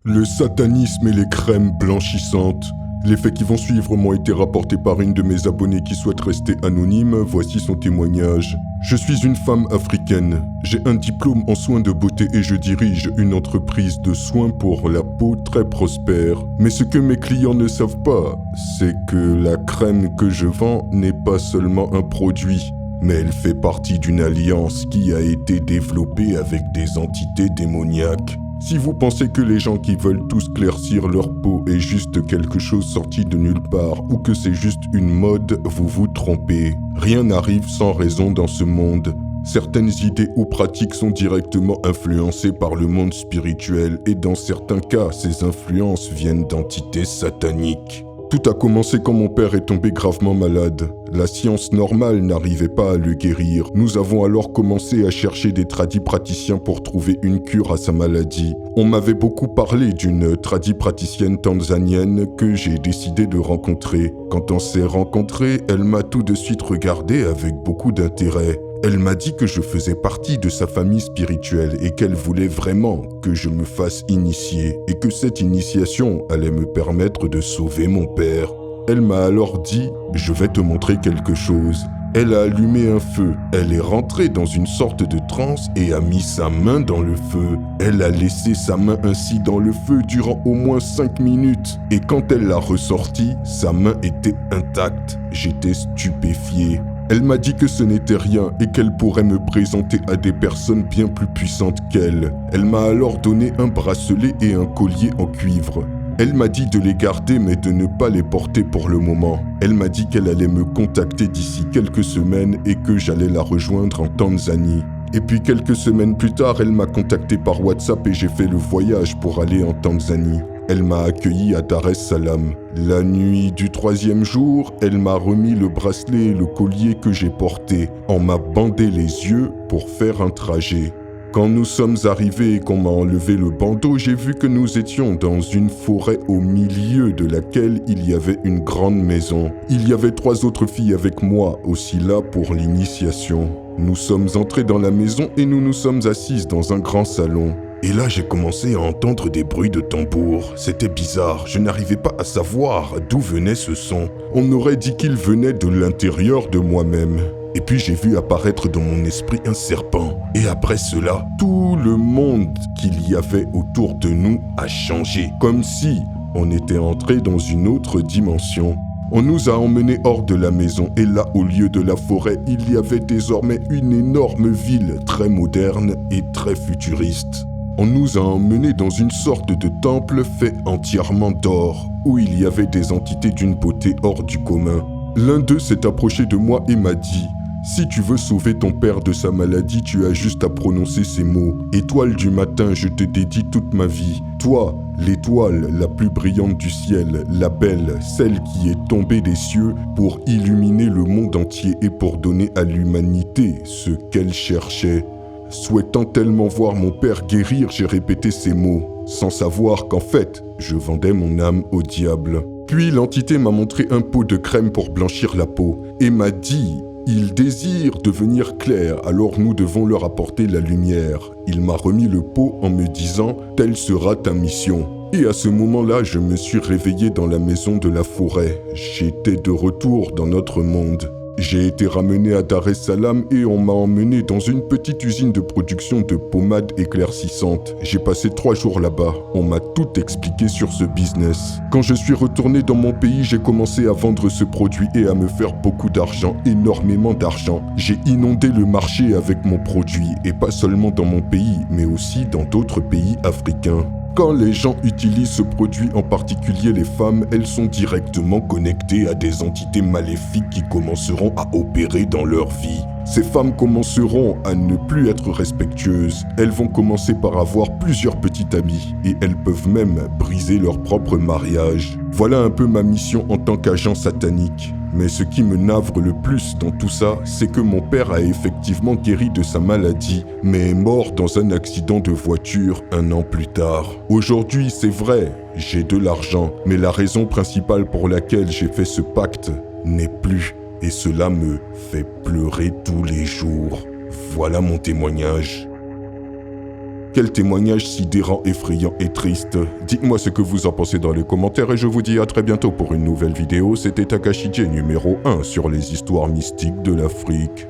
Le satanisme et les crèmes blanchissantes. Les faits qui vont suivre m'ont été rapportés par une de mes abonnées qui souhaite rester anonyme. Voici son témoignage. Je suis une femme africaine. J'ai un diplôme en soins de beauté et je dirige une entreprise de soins pour la peau très prospère. Mais ce que mes clients ne savent pas, c'est que la crème que je vends n'est pas seulement un produit, mais elle fait partie d'une alliance qui a été développée avec des entités démoniaques. Si vous pensez que les gens qui veulent tous éclaircir leur peau est juste quelque chose sorti de nulle part ou que c'est juste une mode, vous vous trompez. Rien n'arrive sans raison dans ce monde. Certaines idées ou pratiques sont directement influencées par le monde spirituel et dans certains cas, ces influences viennent d'entités sataniques. Tout a commencé quand mon père est tombé gravement malade. La science normale n'arrivait pas à le guérir. Nous avons alors commencé à chercher des tradipraticiens pour trouver une cure à sa maladie. On m'avait beaucoup parlé d'une tradipraticienne tanzanienne que j'ai décidé de rencontrer. Quand on s'est rencontrés, elle m'a tout de suite regardé avec beaucoup d'intérêt. Elle m'a dit que je faisais partie de sa famille spirituelle et qu'elle voulait vraiment que je me fasse initier et que cette initiation allait me permettre de sauver mon père. Elle m'a alors dit « Je vais te montrer quelque chose ». Elle a allumé un feu. Elle est rentrée dans une sorte de transe et a mis sa main dans le feu. Elle a laissé sa main ainsi dans le feu durant au moins 5 minutes. Et quand elle l'a ressortie, sa main était intacte. J'étais stupéfié. Elle m'a dit que ce n'était rien et qu'elle pourrait me présenter à des personnes bien plus puissantes qu'elle. Elle m'a alors donné un bracelet et un collier en cuivre. Elle m'a dit de les garder mais de ne pas les porter pour le moment. Elle m'a dit qu'elle allait me contacter d'ici quelques semaines et que j'allais la rejoindre en Tanzanie. Et puis quelques semaines plus tard, elle m'a contacté par WhatsApp et j'ai fait le voyage pour aller en Tanzanie. Elle m'a accueilli à Dar es Salaam. La nuit du 3e jour, elle m'a remis le bracelet et le collier que j'ai porté. On m'a bandé les yeux pour faire un trajet. Quand nous sommes arrivés et qu'on m'a enlevé le bandeau, j'ai vu que nous étions dans une forêt au milieu de laquelle il y avait une grande maison. Il y avait 3 autres filles avec moi, aussi là pour l'initiation. Nous sommes entrés dans la maison et nous nous sommes assises dans un grand salon. Et là, j'ai commencé à entendre des bruits de tambour. C'était bizarre, je n'arrivais pas à savoir d'où venait ce son. On aurait dit qu'il venait de l'intérieur de moi-même. Et puis j'ai vu apparaître dans mon esprit un serpent. Et après cela, tout le monde qu'il y avait autour de nous a changé. Comme si on était entré dans une autre dimension. On nous a emmenés hors de la maison et là, au lieu de la forêt, il y avait désormais une énorme ville très moderne et très futuriste. On nous a emmenés dans une sorte de temple fait entièrement d'or, où il y avait des entités d'une beauté hors du commun. L'un d'eux s'est approché de moi et m'a dit « Si tu veux sauver ton père de sa maladie, tu as juste à prononcer ces mots. Étoile du matin, je te dédie toute ma vie. Toi, l'étoile la plus brillante du ciel, la belle, celle qui est tombée des cieux pour illuminer le monde entier et pour donner à l'humanité ce qu'elle cherchait. » Souhaitant tellement voir mon père guérir, j'ai répété ces mots, sans savoir qu'en fait, je vendais mon âme au diable. Puis l'entité m'a montré un pot de crème pour blanchir la peau et m'a dit « Il désire devenir clair, alors nous devons leur apporter la lumière. » Il m'a remis le pot en me disant « Telle sera ta mission. » Et à ce moment-là, je me suis réveillé dans la maison de la forêt. J'étais de retour dans notre monde. J'ai été ramené à Dar es Salaam et on m'a emmené dans une petite usine de production de pommades éclaircissantes. J'ai passé 3 jours là-bas. On m'a tout expliqué sur ce business. Quand je suis retourné dans mon pays, j'ai commencé à vendre ce produit et à me faire beaucoup d'argent, énormément d'argent. J'ai inondé le marché avec mon produit et pas seulement dans mon pays, mais aussi dans d'autres pays africains. Quand les gens utilisent ce produit, en particulier les femmes, elles sont directement connectées à des entités maléfiques qui commenceront à opérer dans leur vie. Ces femmes commenceront à ne plus être respectueuses. Elles vont commencer par avoir plusieurs petits amis et elles peuvent même briser leur propre mariage. Voilà un peu ma mission en tant qu'agent satanique. Mais ce qui me navre le plus dans tout ça, c'est que mon père a effectivement guéri de sa maladie, mais est mort dans un accident de voiture 1 an plus tard. Aujourd'hui, c'est vrai, j'ai de l'argent, mais la raison principale pour laquelle j'ai fait ce pacte n'est plus, et cela me fait pleurer tous les jours. Voilà mon témoignage. Quel témoignage sidérant, effrayant et triste. Dites-moi ce que vous en pensez dans les commentaires et je vous dis à très bientôt pour une nouvelle vidéo. C'était Takashi J numéro 1 sur les histoires mystiques de l'Afrique.